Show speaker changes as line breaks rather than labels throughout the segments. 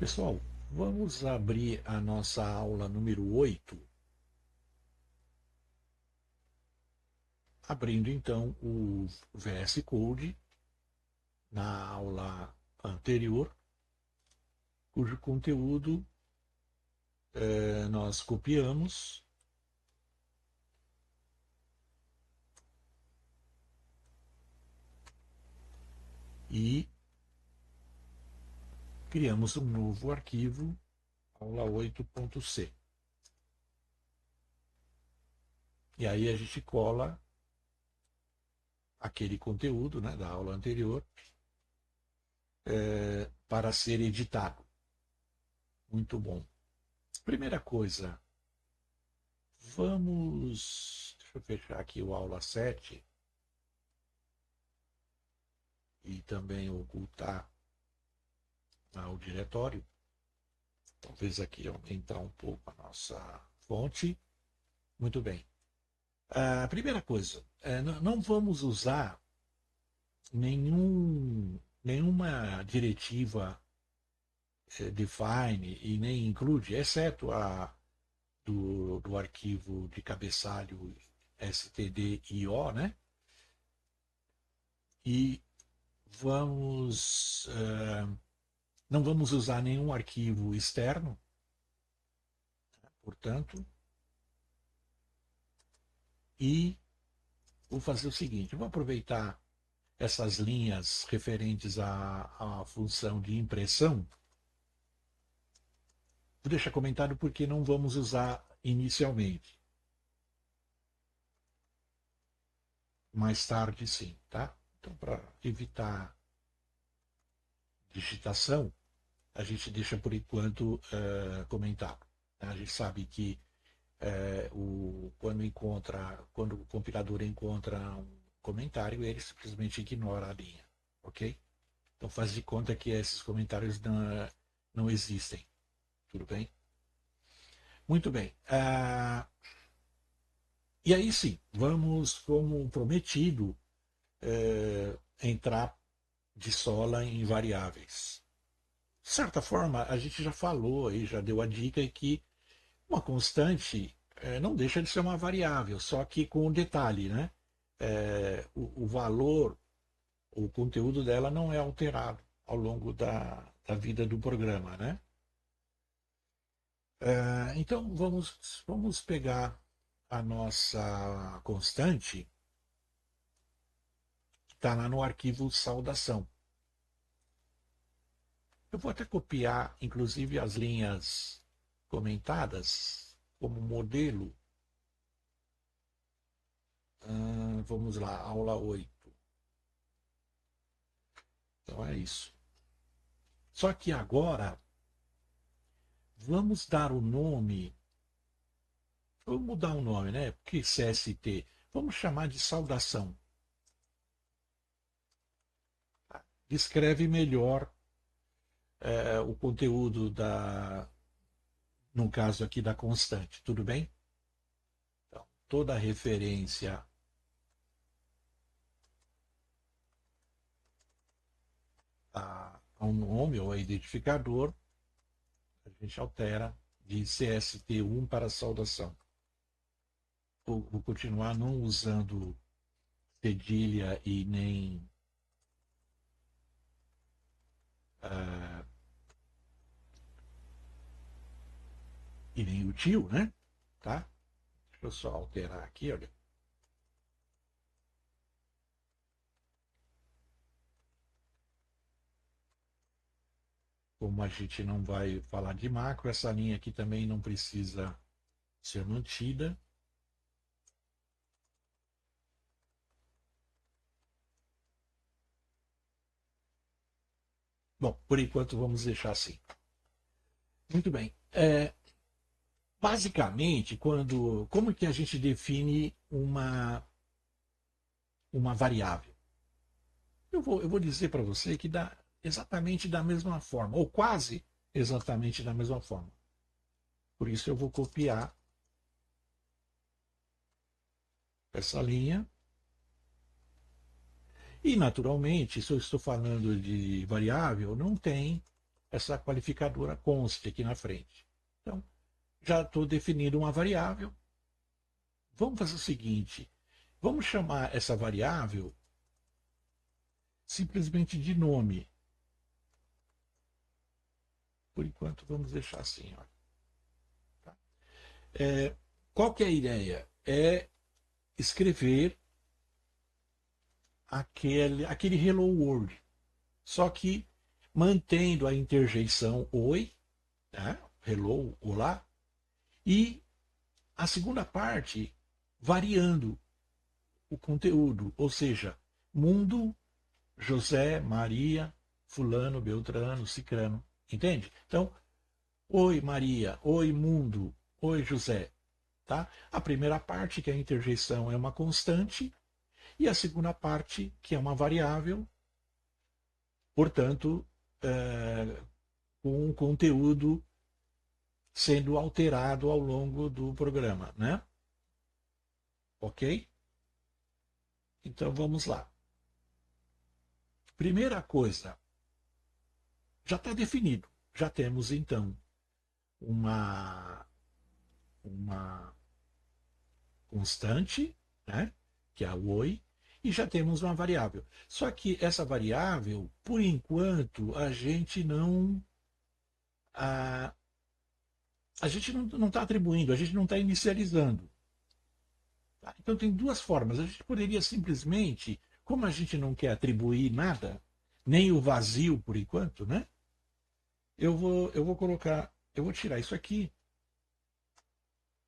Pessoal, vamos abrir a nossa aula número 8, abrindo então o VS Code na aula anterior, cujo conteúdo nós copiamos e criamos um novo arquivo, aula 8.c. E aí a gente cola aquele conteúdo, né, da aula anterior para ser editado. Muito bom. Primeira coisa, deixa eu fechar aqui o aula 7 e também ocultar o diretório. Talvez aqui aumentar um pouco a nossa fonte. Muito bem. A primeira coisa, não vamos usar nenhuma diretiva define e nem include, exceto a do arquivo de cabeçalho stdio, né? E vamos não vamos usar nenhum arquivo externo, portanto, e vou fazer o seguinte: vou aproveitar essas linhas referentes à função de impressão. Vou deixar comentário porque não vamos usar inicialmente. Mais tarde, sim, tá? Então, para evitar digitação, a gente deixa por enquanto comentado. A gente sabe que quando o compilador encontra um comentário, ele simplesmente ignora a linha, ok? Então faz de conta que esses comentários não existem, tudo bem? Muito bem. E aí sim, vamos, como prometido, entrar de sola em variáveis. De certa forma, a gente já falou aí, já deu a dica que uma constante não deixa de ser uma variável, só que com um detalhe, né? O valor, o conteúdo dela não é alterado ao longo da vida do programa, né? Então vamos pegar a nossa constante, que está lá no arquivo saudação. Eu vou até copiar, inclusive, as linhas comentadas como modelo. Vamos lá, aula 8. Então é isso. Só que agora vamos dar o nome, vamos mudar o nome, né? Porque CST, vamos chamar de saudação. Descreve melhor o conteúdo no caso aqui da constante, tudo bem? Então, toda referência a um nome ou a identificador, a gente altera de CST1 para saudação. Vou continuar não usando cedilha uh, e nem o tio, né? Tá? Deixa eu só alterar aqui, olha. Como a gente não vai falar de macro, essa linha aqui também não precisa ser mantida. Bom, por enquanto vamos deixar assim. Muito bem. Basicamente, como que a gente define uma variável? Eu vou dizer para você que dá exatamente da mesma forma, ou quase exatamente da mesma forma. Por isso eu vou copiar essa linha. E, naturalmente, se eu estou falando de variável, não tem essa qualificadora conste aqui na frente. Então, já estou definindo uma variável. Vamos fazer o seguinte, vamos chamar essa variável simplesmente de nome. Por enquanto, vamos deixar assim. Ó. Tá? Qual que é a ideia? É escrever aquele Hello World, só que mantendo a interjeição oi, né? Hello, olá, e a segunda parte variando o conteúdo, ou seja, mundo, José, Maria, fulano, Beltrano, Cicrano, entende? Então, oi Maria, oi mundo, oi José, tá? A primeira parte, que é a interjeição, é uma constante, e a segunda parte, que é uma variável, portanto, com um conteúdo sendo alterado ao longo do programa, né? Ok? Então vamos lá. Primeira coisa, já está definido. Já temos então uma constante, né? Que é a oi, e já temos uma variável. Só que essa variável, por enquanto, a, a gente não está atribuindo, a gente não está inicializando. Tá? Então tem duas formas. A gente poderia simplesmente, como a gente não quer atribuir nada, nem o vazio por enquanto, né? Eu vou colocar, eu vou tirar isso aqui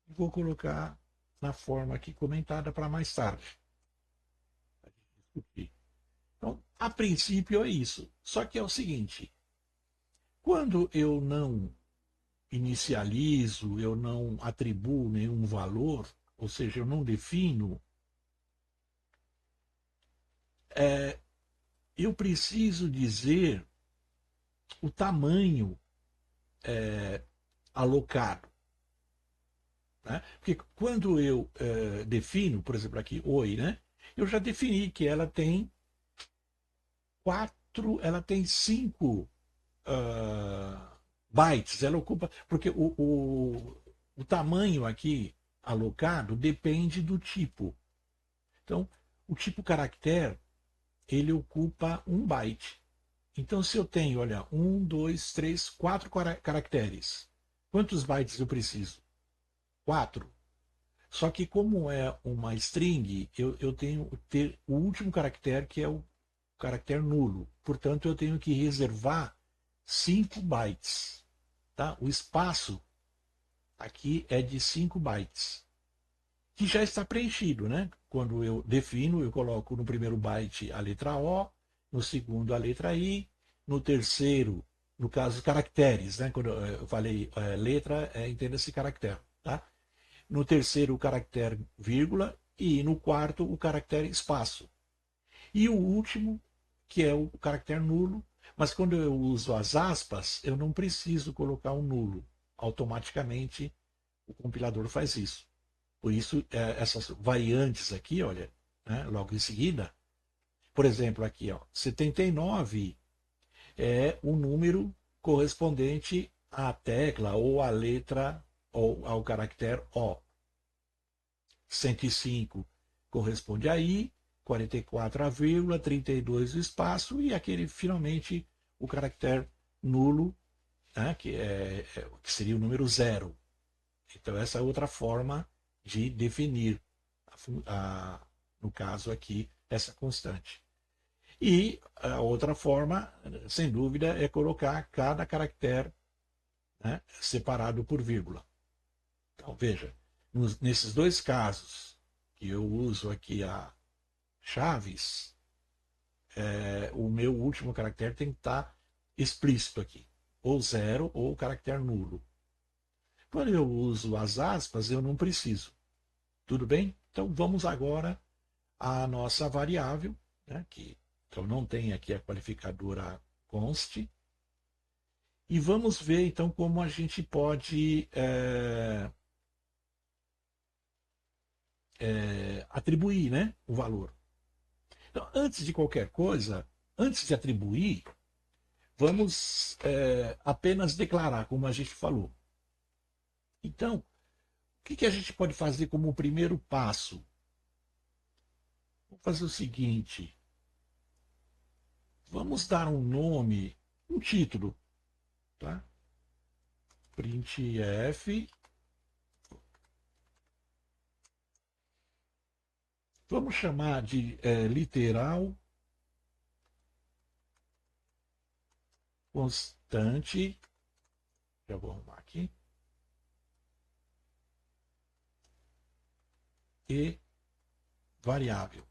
e vou colocar na forma aqui comentada para mais tarde. Então, a princípio é isso. Só que é o seguinte: quando eu não inicializo, eu não atribuo nenhum valor, ou seja, eu não defino, eu preciso dizer o tamanho alocado. Né? Porque quando eu defino, por exemplo, aqui, oi, né? Eu já defini que ela tem ela tem 5 bytes, ela ocupa, porque o tamanho aqui alocado depende do tipo. Então, o tipo caractere, ele ocupa 1 byte. Então, se eu tenho, olha, 4 caracteres, quantos bytes eu preciso? 4. Só que como é uma string, eu tenho que ter o último caractere, que é o caractere nulo. Portanto, eu tenho que reservar 5 bytes. Tá? O espaço aqui é de 5 bytes, que já está preenchido. Né? Quando eu defino, eu coloco no primeiro byte a letra O, no segundo a letra I, no terceiro, no caso, caracteres. Né? Quando eu falei letra, entenda-se caractere. Tá? No terceiro, o caractere vírgula, e no quarto, o caractere espaço. E o último, que é o caractere nulo, mas quando eu uso as aspas, eu não preciso colocar um nulo. Automaticamente o compilador faz isso. Por isso, essas variantes aqui, olha, né, logo em seguida, por exemplo, aqui, ó, 79 é o número correspondente à tecla ou à letra ou ao caractere O. 105 corresponde a I, 44 a vírgula, 32 o espaço e aquele finalmente o caractere nulo, né, que seria o número zero. Então essa é outra forma de definir, no caso aqui, essa constante. E a outra forma, sem dúvida, é colocar cada caractere, né, separado por vírgula. Então veja, nesses dois casos que eu uso aqui a chaves, o meu último caractere tem que estar explícito aqui, ou zero ou caractere nulo. Quando eu uso as aspas, eu não preciso. Tudo bem? Então vamos agora à nossa variável, né, que então não tem aqui a qualificadora const, e vamos ver então como a gente pode atribuir, né, o valor. Então, antes de qualquer coisa, antes de atribuir, Vamos apenas declarar, como a gente falou. Então, o que a gente pode fazer como primeiro passo? Vamos fazer o seguinte: vamos dar um nome, um título, tá? Printf. Vamos chamar de literal constante. Já vou arrumar aqui. E variável.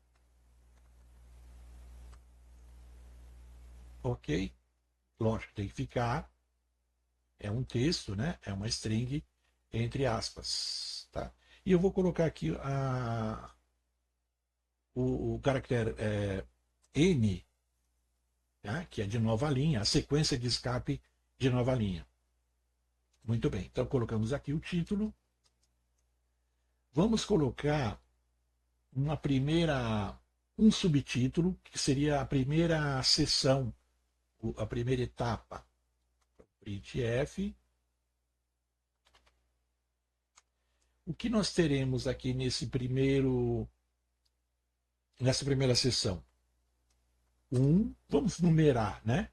Ok? Lógico, tem que ficar. É um texto, né? É uma string entre aspas. Tá? E eu vou colocar aqui o caractere N, tá? Que é de nova linha, a sequência de escape de nova linha. Muito bem, então colocamos aqui o título. Vamos colocar um subtítulo, que seria a primeira seção, a primeira etapa. Printf. O que nós teremos aqui nessa primeira seção? Vamos numerar, né?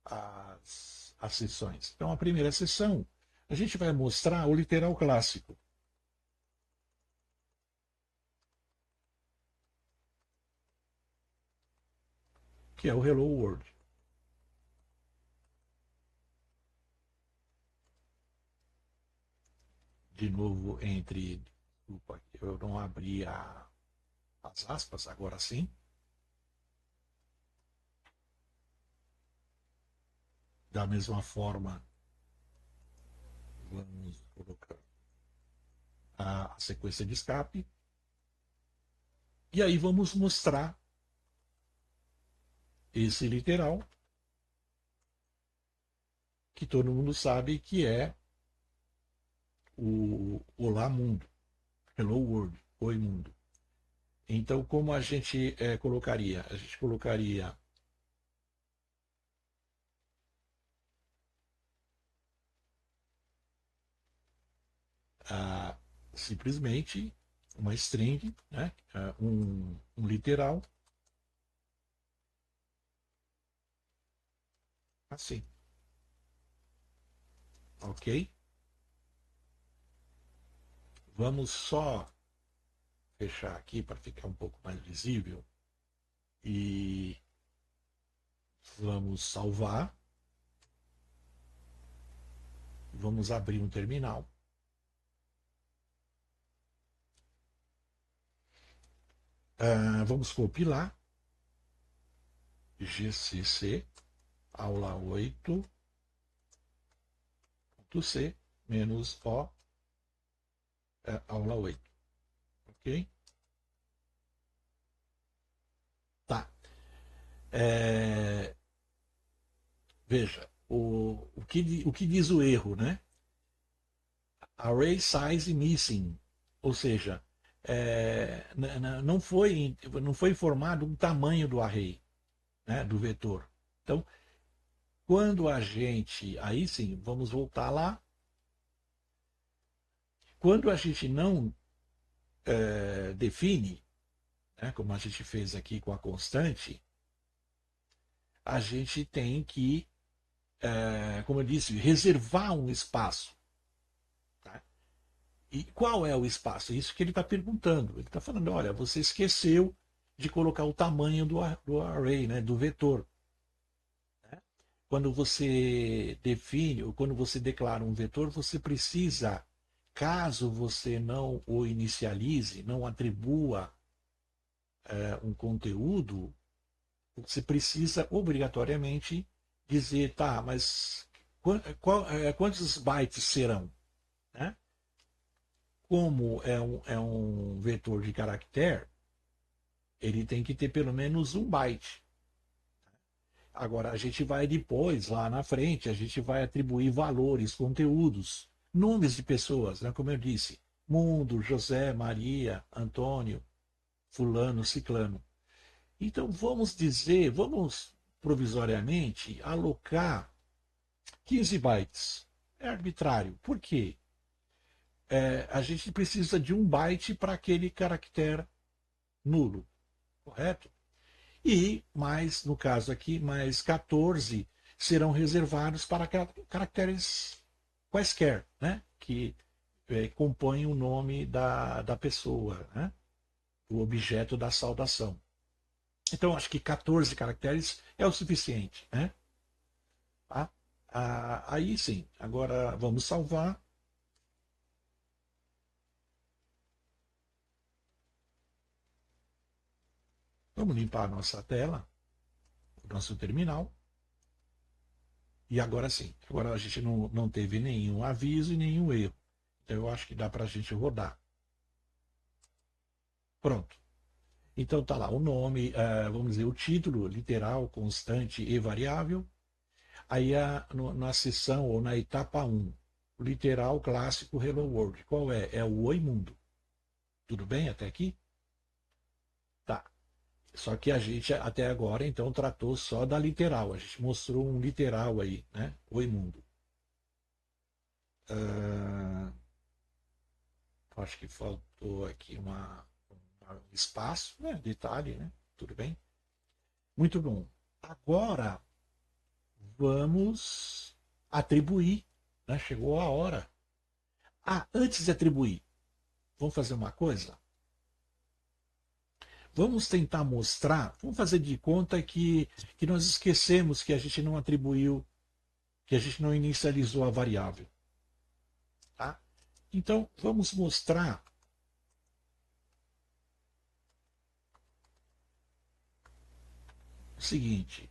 As sessões. Então, a primeira sessão, a gente vai mostrar o literal clássico. Que é o Hello World. De novo, desculpa, eu não abri as aspas, agora sim. Da mesma forma, vamos colocar a sequência de escape. E aí vamos mostrar esse literal, que todo mundo sabe que é o Olá Mundo, Hello World, Oi Mundo. Então, como a gente colocaria? A gente colocaria simplesmente uma string, né? Um literal, assim, ok? Vamos só fechar aqui para ficar um pouco mais visível e vamos salvar. Vamos abrir um terminal. Vamos compilar. GCC aula 8.c menos O aula 8. Ok? Tá. Veja, o que diz o erro, né? Array size missing. Ou seja, não foi informado o tamanho do array, né, do vetor. Então, quando a gente. Aí sim, vamos voltar lá. Quando a gente não define, né, como a gente fez aqui com a constante, a gente tem que, como eu disse, reservar um espaço. Tá? E qual é o espaço? Isso que ele está perguntando. Ele está falando: olha, você esqueceu de colocar o tamanho do array, né, do vetor. Né? Quando você define, ou quando você declara um vetor, você precisa, caso você não o inicialize, não atribua um conteúdo, você precisa obrigatoriamente dizer, tá, mas quantos bytes serão? Né? Como é um vetor de caractere, ele tem que ter pelo menos um byte. Agora, a gente vai depois, lá na frente, a gente vai atribuir valores, conteúdos, nomes de pessoas, né? Como eu disse, Mundo, José, Maria, Antônio, Fulano, Ciclano. Então, vamos provisoriamente, alocar 15 bytes. É arbitrário. Por quê? A gente precisa de 1 byte para aquele caractere nulo, correto? E mais, no caso aqui, mais 14 serão reservados para caracteres quaisquer, né? Que compõem o nome da pessoa, né? O objeto da saudação. Então, acho que 14 caracteres é o suficiente, né? Tá? Aí sim, agora vamos salvar. Vamos limpar a nossa tela, o nosso terminal. E agora sim, agora a gente não teve nenhum aviso e nenhum erro. Então eu acho que dá para a gente rodar. Pronto. Então tá lá o nome, vamos dizer, o título, literal, constante e variável. Aí na seção ou na etapa 1, o literal clássico Hello World. Qual é? É o Oi Mundo. Tudo bem até aqui? Tá. Só que a gente até agora então tratou só da literal. A gente mostrou um literal aí, né? Oi Mundo. Ah, acho que faltou aqui um espaço, né? Detalhe, né? Tudo bem? Muito bom. Agora vamos atribuir, né? Chegou a hora. Antes de atribuir, vamos fazer uma coisa? Vamos tentar mostrar, vamos fazer de conta que nós esquecemos que a gente não atribuiu, que a gente não inicializou a variável. Tá? Então, vamos mostrar o seguinte.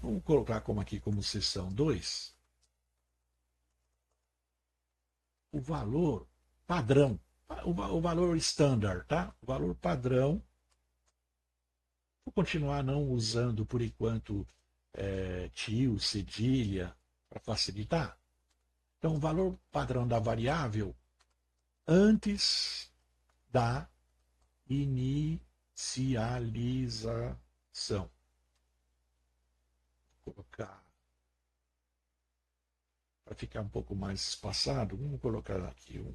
Vamos colocar como aqui como seção 2 o valor padrão, o valor standard, tá? O valor padrão. Vou continuar não usando por enquanto tio, cedilha, para facilitar. Então, o valor padrão da variável antes da inicialização. Vou colocar para ficar um pouco mais espaçado, vamos colocar aqui um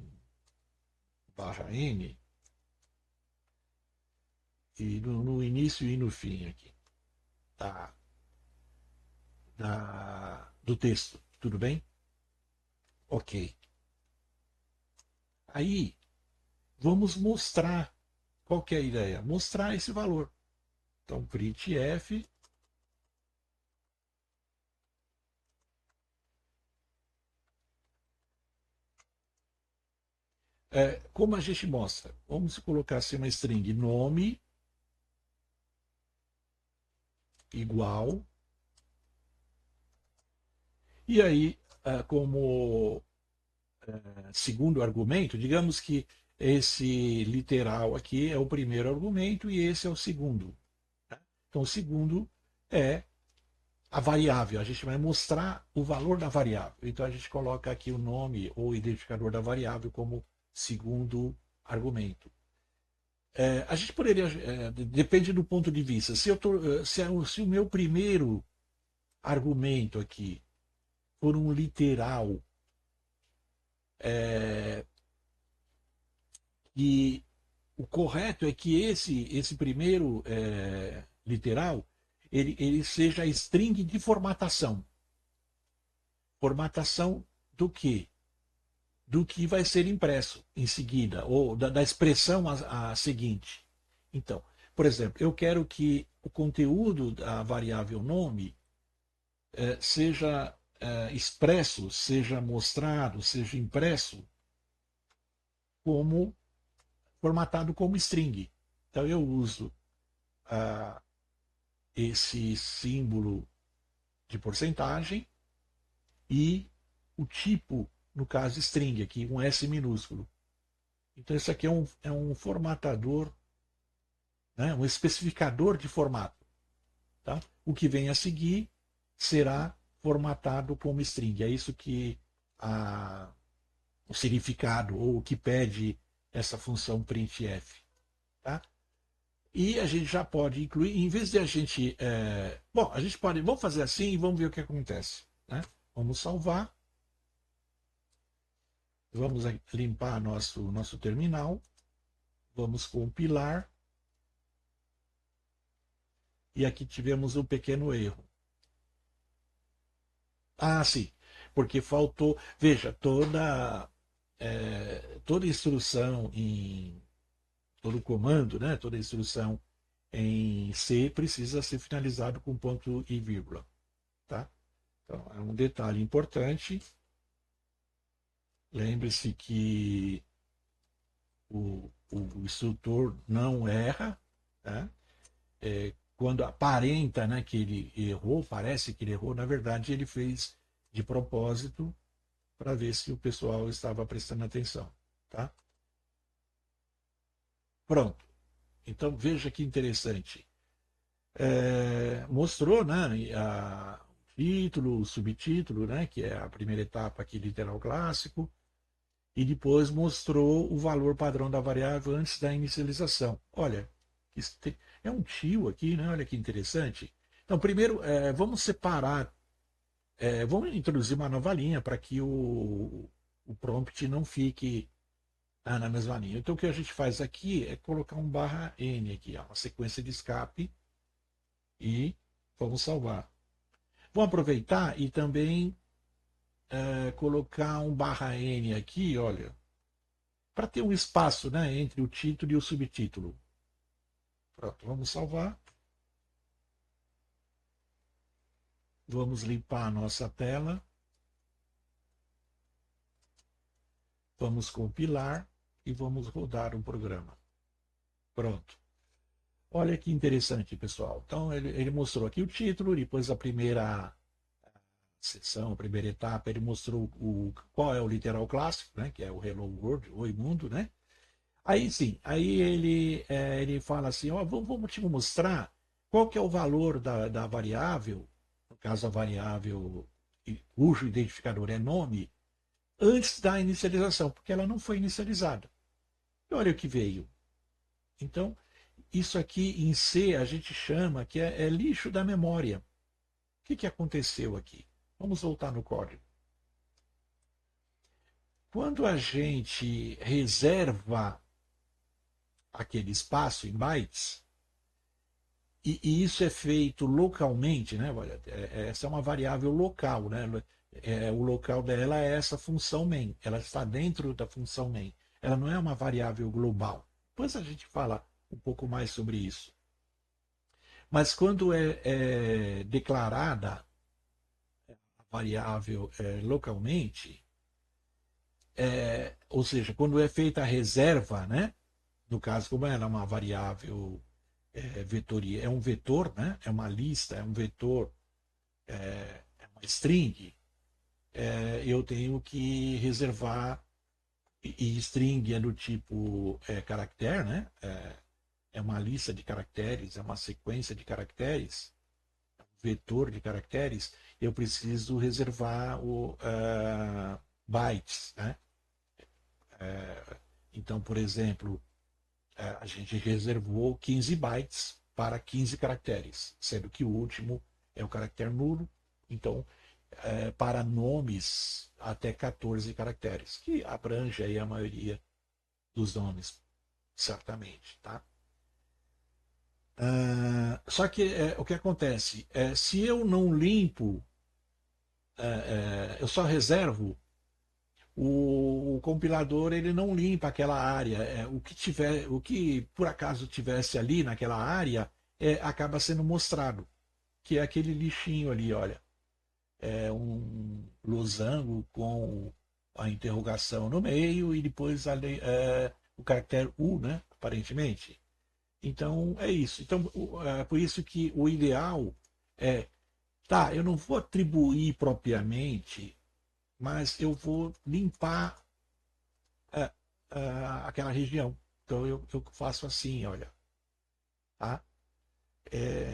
barra N e no início e no fim aqui tá, do texto. Tudo bem? Ok. Aí vamos mostrar qual que é a ideia? Mostrar esse valor. Então, printf como a gente mostra? Vamos colocar assim uma string nome igual. E aí, como segundo argumento, digamos que esse literal aqui é o primeiro argumento e esse é o segundo. Né? Então, o segundo é a variável. A gente vai mostrar o valor da variável. Então, a gente coloca aqui o nome ou identificador da variável como segundo argumento. A gente poderia, depende do ponto de vista. Se o meu primeiro argumento aqui for um literal é, e o correto é que esse primeiro literal ele seja a string de formatação. Formatação do quê? Do que vai ser impresso em seguida, ou da expressão a seguinte. Então, por exemplo, eu quero que o conteúdo da variável nome seja expresso, seja mostrado, seja impresso como formatado como string. Então eu uso ah, esse símbolo de porcentagem e o tipo, no caso string, aqui um S minúsculo. Então isso aqui é um formatador, né, um especificador de formato. Tá? O que vem a seguir será formatado como string. É isso que o significado ou o que pede essa função printf. Tá? E a gente já pode incluir, em vez de a gente. Bom, a gente pode. Vamos fazer assim e vamos ver o que acontece. Né? Vamos salvar. Vamos limpar nosso terminal. Vamos compilar. E aqui tivemos um pequeno erro. Ah, sim. Porque faltou. Veja, toda instrução em. Todo comando, né? Toda instrução em C precisa ser finalizado com ponto e vírgula. Tá? Então, é um detalhe importante. Lembre-se que o instrutor não erra, né? Quando aparenta, né, que ele errou, parece que ele errou, na verdade ele fez de propósito para ver se o pessoal estava prestando atenção. Tá? Pronto. Então veja que interessante. Mostrou, né, o título, o subtítulo, né, que é a primeira etapa aqui, literal clássico, e depois mostrou o valor padrão da variável antes da inicialização. Olha, é um tio aqui, né? Olha que interessante. Então, primeiro, vamos separar, vamos introduzir uma nova linha para que o prompt não fique na mesma linha. Então, o que a gente faz aqui é colocar um barra N aqui, ó, uma sequência de escape, e vamos salvar. Vamos aproveitar e também colocar um barra N aqui, olha, para ter um espaço, né, entre o título e o subtítulo. Pronto, vamos salvar. Vamos limpar a nossa tela. Vamos compilar e vamos rodar o programa. Pronto. Olha que interessante, pessoal. Então, ele mostrou aqui o título, depois a primeira seção, a primeira etapa, ele mostrou qual é o literal clássico, né, que é o Hello World, Oi Mundo, né? Aí sim, aí ele fala assim, ó, vamos te mostrar qual que é o valor da variável, no caso a variável cujo identificador é nome, antes da inicialização, porque ela não foi inicializada. E olha o que veio. Então, isso aqui em C a gente chama que é lixo da memória. O que aconteceu aqui? Vamos voltar no código. Quando a gente reserva aquele espaço em bytes, e isso é feito localmente, né? Olha, essa é uma variável local, né? O local dela é essa função main. Ela está dentro da função main. Ela não é uma variável global. Depois a gente fala um pouco mais sobre isso. Mas quando é declarada a variável localmente, ou seja, quando é feita a reserva, né? No caso, como ela é uma variável vetoria, é um vetor, né? É uma lista, é um vetor, é uma string, eu tenho que reservar, e string é do tipo caractere, né? É uma lista de caracteres, é uma sequência de caracteres, vetor de caracteres, eu preciso reservar o bytes, né? Então, por exemplo, a gente reservou 15 bytes para 15 caracteres, sendo que o último é o caractere nulo. Então, para nomes até 14 caracteres, que abrange aí a maioria dos nomes, certamente. Tá? Só que o que acontece? Se eu não limpo, eu só reservo, o compilador ele não limpa aquela área. O que por acaso tivesse ali naquela área acaba sendo mostrado, que é aquele lixinho ali, olha. É um losango com a interrogação no meio e depois o caractere U, né? Aparentemente. Então é isso. Então, por isso que o ideal é, tá, eu não vou atribuir propriamente, mas eu vou limpar é, aquela região. Então eu faço assim, olha. Tá?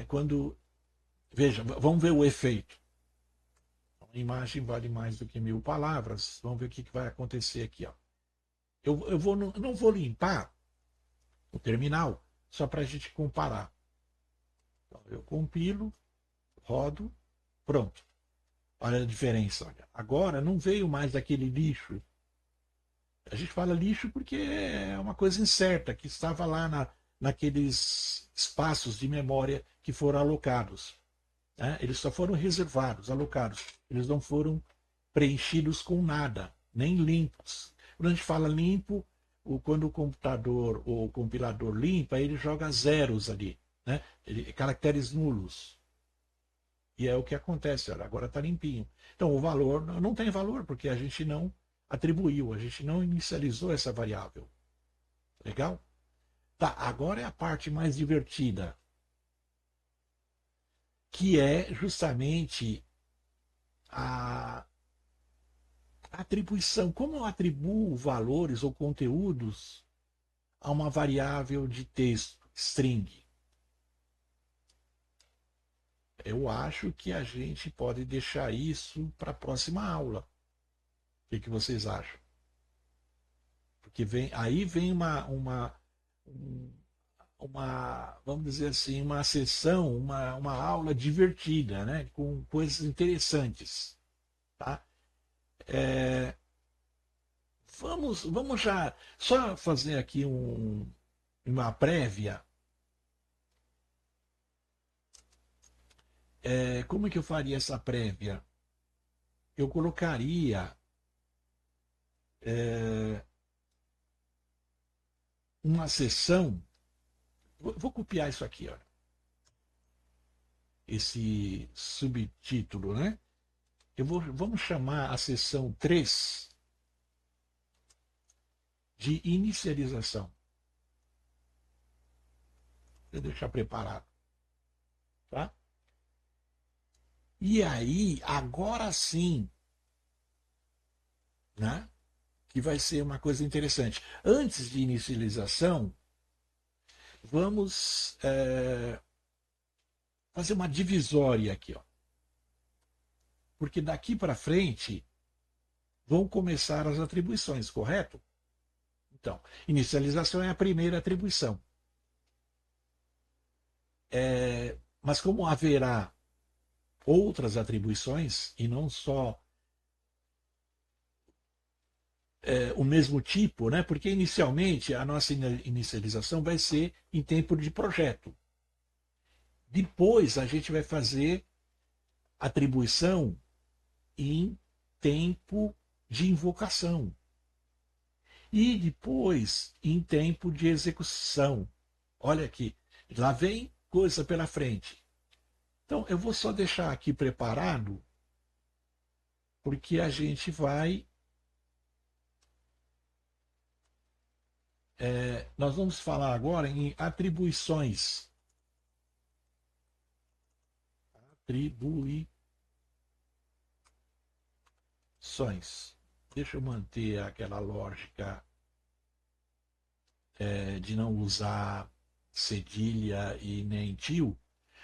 Quando. Veja, vamos ver o efeito. A imagem vale mais do que 1000 palavras. Vamos ver o que vai acontecer aqui. Ó. Eu não vou limpar o terminal, só para a gente comparar. Então, eu compilo, rodo, pronto. Olha a diferença. Olha. Agora não veio mais daquele lixo. A gente fala lixo porque é uma coisa incerta que estava lá naqueles espaços de memória que foram alocados. Né? Eles só foram reservados, alocados. Eles não foram preenchidos com nada, nem limpos. Quando a gente fala limpo, quando o computador ou o compilador limpa, ele joga zeros ali, né? Caracteres nulos. E é o que acontece, olha, agora está limpinho. Então o valor não tem valor, porque a gente não atribuiu, a gente não inicializou essa variável. Legal? Tá, agora é a parte mais divertida, que é justamente a atribuição. Como eu atribuo valores ou conteúdos a uma variável de texto, string? Eu acho que a gente pode deixar isso para a próxima aula. O que vocês acham? Porque aí vem vamos dizer assim, uma sessão, uma aula divertida, né? Com coisas interessantes. Tá? É, vamos já só fazer aqui uma prévia. Como é que eu faria essa prévia? Eu colocaria é, uma sessão. Vou copiar isso aqui, olha, esse subtítulo, né? Vamos chamar a sessão 3 de inicialização. Vou deixar preparado, tá? E aí, agora sim, né? Que vai ser uma coisa interessante. Antes de inicialização, vamos fazer uma divisória aqui, ó. Porque daqui para frente vão começar as atribuições, correto? Então, inicialização é a primeira atribuição. Mas como haverá outras atribuições e não só o mesmo tipo, né? Porque inicialmente a nossa inicialização vai ser em tempo de projeto. Depois a gente vai fazer atribuição em tempo de invocação. E depois em tempo de execução. Olha aqui, lá vem coisa pela frente. Então eu vou só deixar aqui preparado, porque a gente vai. Nós vamos falar agora em atribuições. Atribuições. Deixa eu manter aquela lógica de não usar cedilha e nem tio.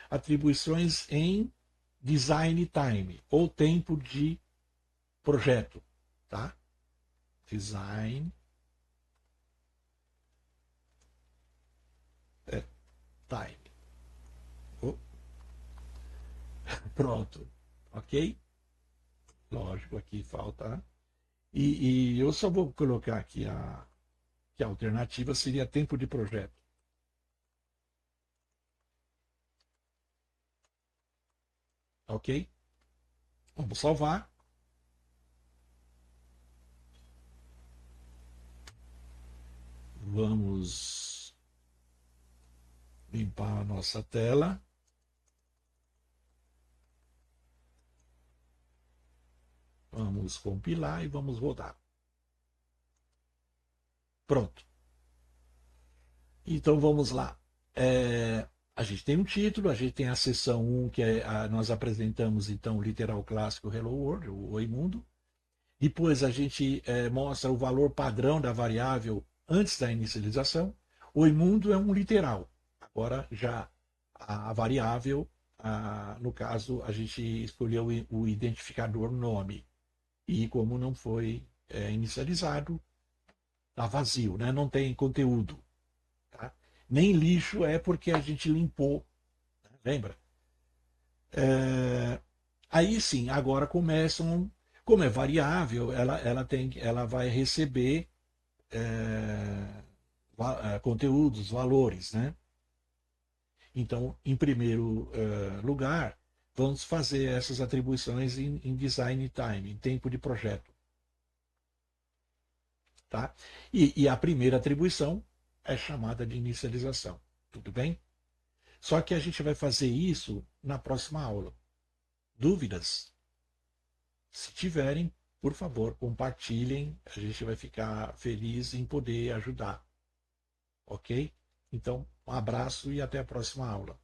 Atribuições em design time, ou tempo de projeto. Tá? Design time. Oh, pronto. Ok? Lógico, aqui falta. E eu só vou colocar aqui que a alternativa seria tempo de projeto. Ok? Vamos salvar. Vamos limpar a nossa tela. Vamos compilar e vamos rodar. Pronto. Então vamos lá. A gente tem um título, a gente tem a seção 1, que nós apresentamos então o literal clássico Hello World, o Oi Mundo. Depois a gente mostra o valor padrão da variável antes da inicialização. Oi Mundo é um literal. Agora já a variável, no caso, a gente escolheu o identificador nome. E como não foi inicializado, está vazio, né? Não tem conteúdo. Tá? Nem lixo é porque a gente limpou, lembra? É, aí sim, agora começam, como é variável, ela vai receber conteúdos, valores, né? Então, em primeiro lugar, vamos fazer essas atribuições em design time, em tempo de projeto, tá? E a primeira atribuição é chamada de inicialização, tudo bem? Só que a gente vai fazer isso na próxima aula. Dúvidas? Se tiverem, por favor, compartilhem. A gente vai ficar feliz em poder ajudar. Ok? Então, um abraço e até a próxima aula.